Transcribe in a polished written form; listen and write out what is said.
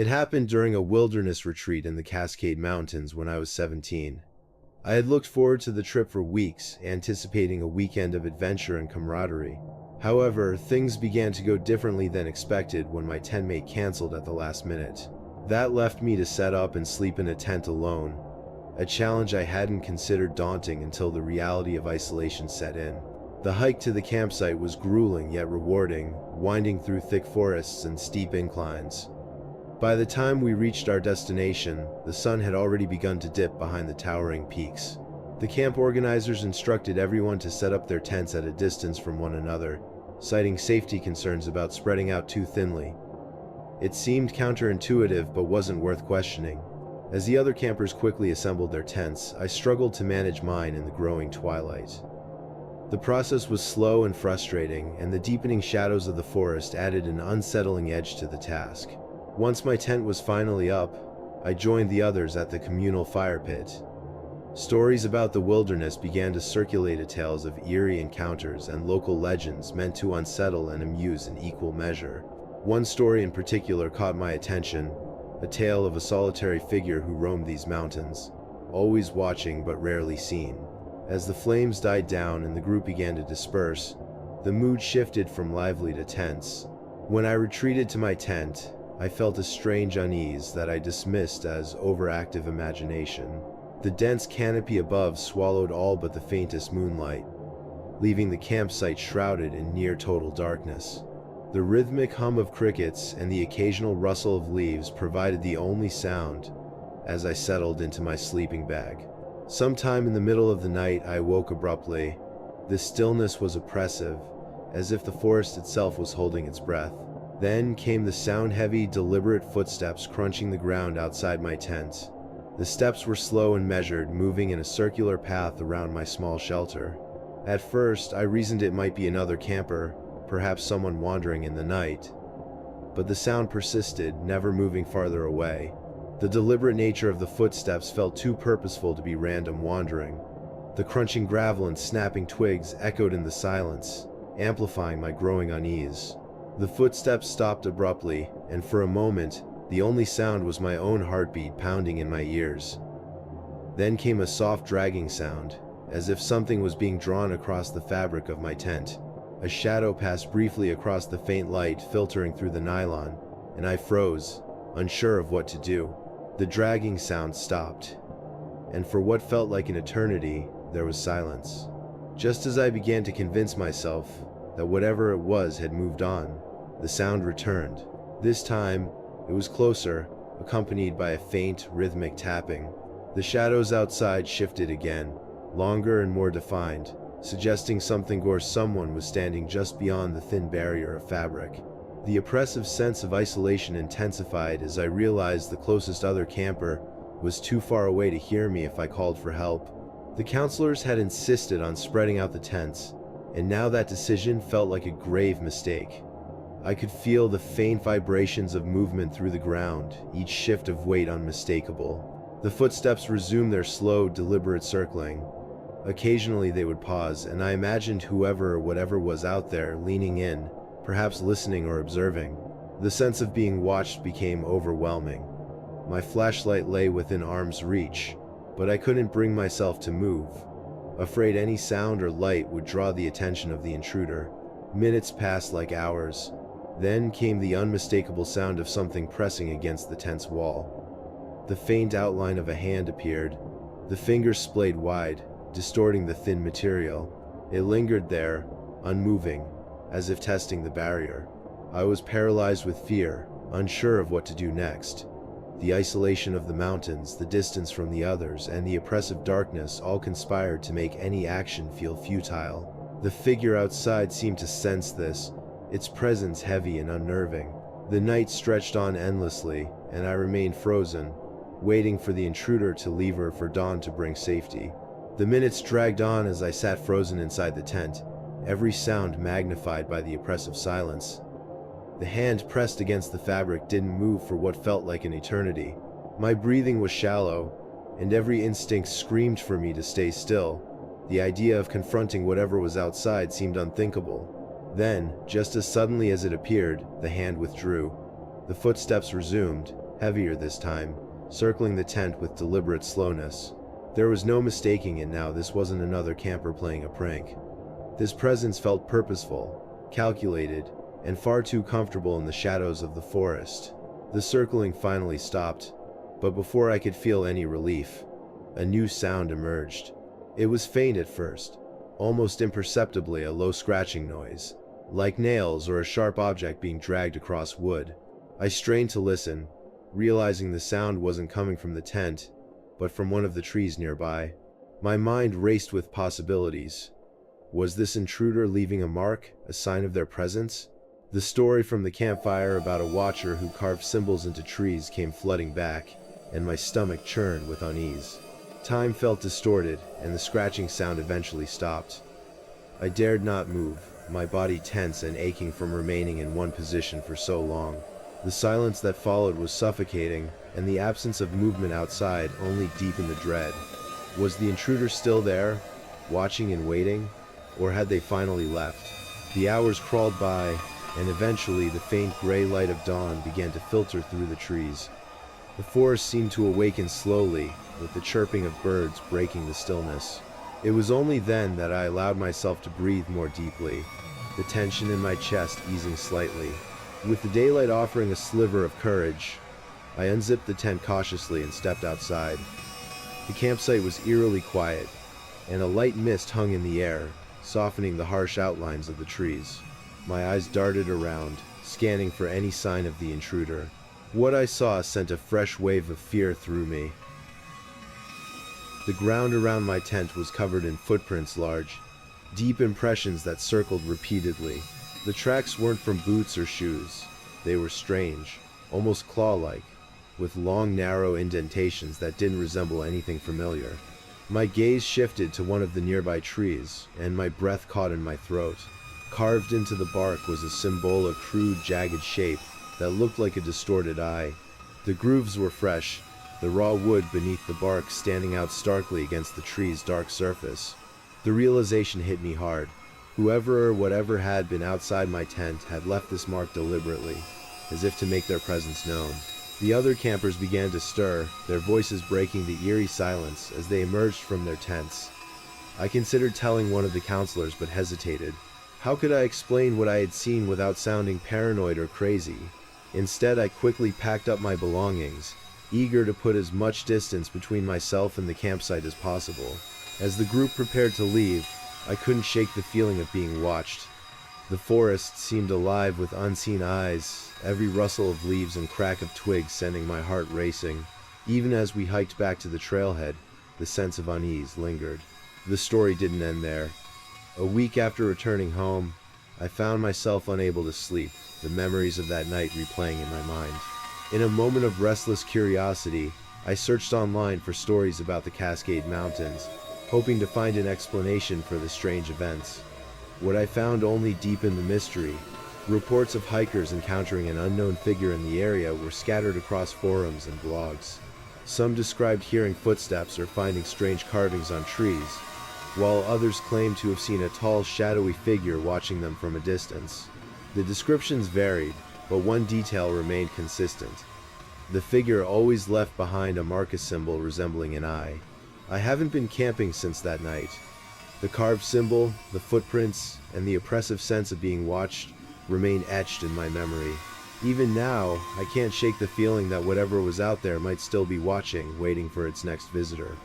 It happened during a wilderness retreat in the Cascade Mountains when I was 17. I had looked forward to the trip for weeks, anticipating a weekend of adventure and camaraderie. However, things began to go differently than expected when my tent mate canceled at the last minute. That left me to set up and sleep in a tent alone, a challenge I hadn't considered daunting until the reality of isolation set in. The hike to the campsite was grueling yet rewarding, winding through thick forests and steep inclines. By the time we reached our destination, the sun had already begun to dip behind the towering peaks. The camp organizers instructed everyone to set up their tents at a distance from one another, citing safety concerns about spreading out too thinly. It seemed counterintuitive but wasn't worth questioning. As the other campers quickly assembled their tents, I struggled to manage mine in the growing twilight. The process was slow and frustrating, and the deepening shadows of the forest added an unsettling edge to the task. Once my tent was finally up, I joined the others at the communal fire pit. Stories about the wilderness began to circulate, tales of eerie encounters and local legends meant to unsettle and amuse in equal measure. One story in particular caught my attention, a tale of a solitary figure who roamed these mountains, always watching but rarely seen. As the flames died down and the group began to disperse, the mood shifted from lively to tense. When I retreated to my tent, I felt a strange unease that I dismissed as overactive imagination. The dense canopy above swallowed all but the faintest moonlight, leaving the campsite shrouded in near total darkness. The rhythmic hum of crickets and the occasional rustle of leaves provided the only sound as I settled into my sleeping bag. Sometime in the middle of the night, I woke abruptly. The stillness was oppressive, as if the forest itself was holding its breath. Then came the sound-heavy, deliberate footsteps crunching the ground outside my tent. The steps were slow and measured, moving in a circular path around my small shelter. At first, I reasoned it might be another camper, perhaps someone wandering in the night. But the sound persisted, never moving farther away. The deliberate nature of the footsteps felt too purposeful to be random wandering. The crunching gravel and snapping twigs echoed in the silence, amplifying my growing unease. The footsteps stopped abruptly, and for a moment, the only sound was my own heartbeat pounding in my ears. Then came a soft dragging sound, as if something was being drawn across the fabric of my tent. A shadow passed briefly across the faint light filtering through the nylon, and I froze, unsure of what to do. The dragging sound stopped, and for what felt like an eternity, there was silence. Just as I began to convince myself that whatever it was had moved on, the sound returned. This time, it was closer, accompanied by a faint, rhythmic tapping. The shadows outside shifted again, longer and more defined, suggesting something or someone was standing just beyond the thin barrier of fabric. The oppressive sense of isolation intensified as I realized the closest other camper was too far away to hear me if I called for help. The counselors had insisted on spreading out the tents, and now that decision felt like a grave mistake. I could feel the faint vibrations of movement through the ground, each shift of weight unmistakable. The footsteps resumed their slow, deliberate circling. Occasionally they would pause, and I imagined whoever or whatever was out there leaning in, perhaps listening or observing. The sense of being watched became overwhelming. My flashlight lay within arm's reach, but I couldn't bring myself to move, afraid any sound or light would draw the attention of the intruder. Minutes passed like hours. Then came the unmistakable sound of something pressing against the tent's wall. The faint outline of a hand appeared, the fingers splayed wide, distorting the thin material. It lingered there, unmoving, as if testing the barrier. I was paralyzed with fear, unsure of what to do next. The isolation of the mountains, the distance from the others, and the oppressive darkness all conspired to make any action feel futile. The figure outside seemed to sense this, its presence heavy and unnerving. The night stretched on endlessly, and I remained frozen, waiting for the intruder to leave or for dawn to bring safety. The minutes dragged on as I sat frozen inside the tent, every sound magnified by the oppressive silence. The hand pressed against the fabric didn't move for what felt like an eternity. My breathing was shallow, and every instinct screamed for me to stay still. The idea of confronting whatever was outside seemed unthinkable. Then, just as suddenly as it appeared, the hand withdrew. The footsteps resumed, heavier this time, circling the tent with deliberate slowness. There was no mistaking it now. This wasn't another camper playing a prank. This presence felt purposeful, calculated, and far too comfortable in the shadows of the forest. The circling finally stopped, but before I could feel any relief, a new sound emerged. It was faint at first, almost imperceptibly, a low scratching noise, like nails or a sharp object being dragged across wood. I strained to listen, realizing the sound wasn't coming from the tent, but from one of the trees nearby. My mind raced with possibilities. Was this intruder leaving a mark, a sign of their presence? The story from the campfire about a watcher who carved symbols into trees came flooding back, and my stomach churned with unease. Time felt distorted, and the scratching sound eventually stopped. I dared not move, my body tense and aching from remaining in one position for so long. The silence that followed was suffocating, and the absence of movement outside only deepened the dread. Was the intruder still there, watching and waiting, or had they finally left? The hours crawled by, and eventually the faint gray light of dawn began to filter through the trees. The forest seemed to awaken slowly, with the chirping of birds breaking the stillness. It was only then that I allowed myself to breathe more deeply, the tension in my chest easing slightly. With the daylight offering a sliver of courage, I unzipped the tent cautiously and stepped outside. The campsite was eerily quiet, and a light mist hung in the air, softening the harsh outlines of the trees. My eyes darted around, scanning for any sign of the intruder. What I saw sent a fresh wave of fear through me. The ground around my tent was covered in footprints, large, deep impressions that circled repeatedly. The tracks weren't from boots or shoes. They were strange, almost claw-like, with long, narrow indentations that didn't resemble anything familiar. My gaze shifted to one of the nearby trees, and my breath caught in my throat. Carved into the bark was a symbol, a crude, jagged shape that looked like a distorted eye. The grooves were fresh, the raw wood beneath the bark standing out starkly against the tree's dark surface. The realization hit me hard. Whoever or whatever had been outside my tent had left this mark deliberately, as if to make their presence known. The other campers began to stir, their voices breaking the eerie silence as they emerged from their tents. I considered telling one of the counselors but hesitated. How could I explain what I had seen without sounding paranoid or crazy? Instead, I quickly packed up my belongings, eager to put as much distance between myself and the campsite as possible. As the group prepared to leave, I couldn't shake the feeling of being watched. The forest seemed alive with unseen eyes, every rustle of leaves and crack of twigs sending my heart racing. Even as we hiked back to the trailhead, the sense of unease lingered. The story didn't end there. A week after returning home, I found myself unable to sleep, the memories of that night replaying in my mind. In a moment of restless curiosity, I searched online for stories about the Cascade Mountains, hoping to find an explanation for the strange events. What I found only deepened the mystery. Reports of hikers encountering an unknown figure in the area were scattered across forums and blogs. Some described hearing footsteps or finding strange carvings on trees, while others claimed to have seen a tall, shadowy figure watching them from a distance. The descriptions varied, but one detail remained consistent. The figure always left behind a Marcus symbol resembling an eye. I haven't been camping since that night. The carved symbol, the footprints, and the oppressive sense of being watched remain etched in my memory. Even now, I can't shake the feeling that whatever was out there might still be watching, waiting for its next visitor.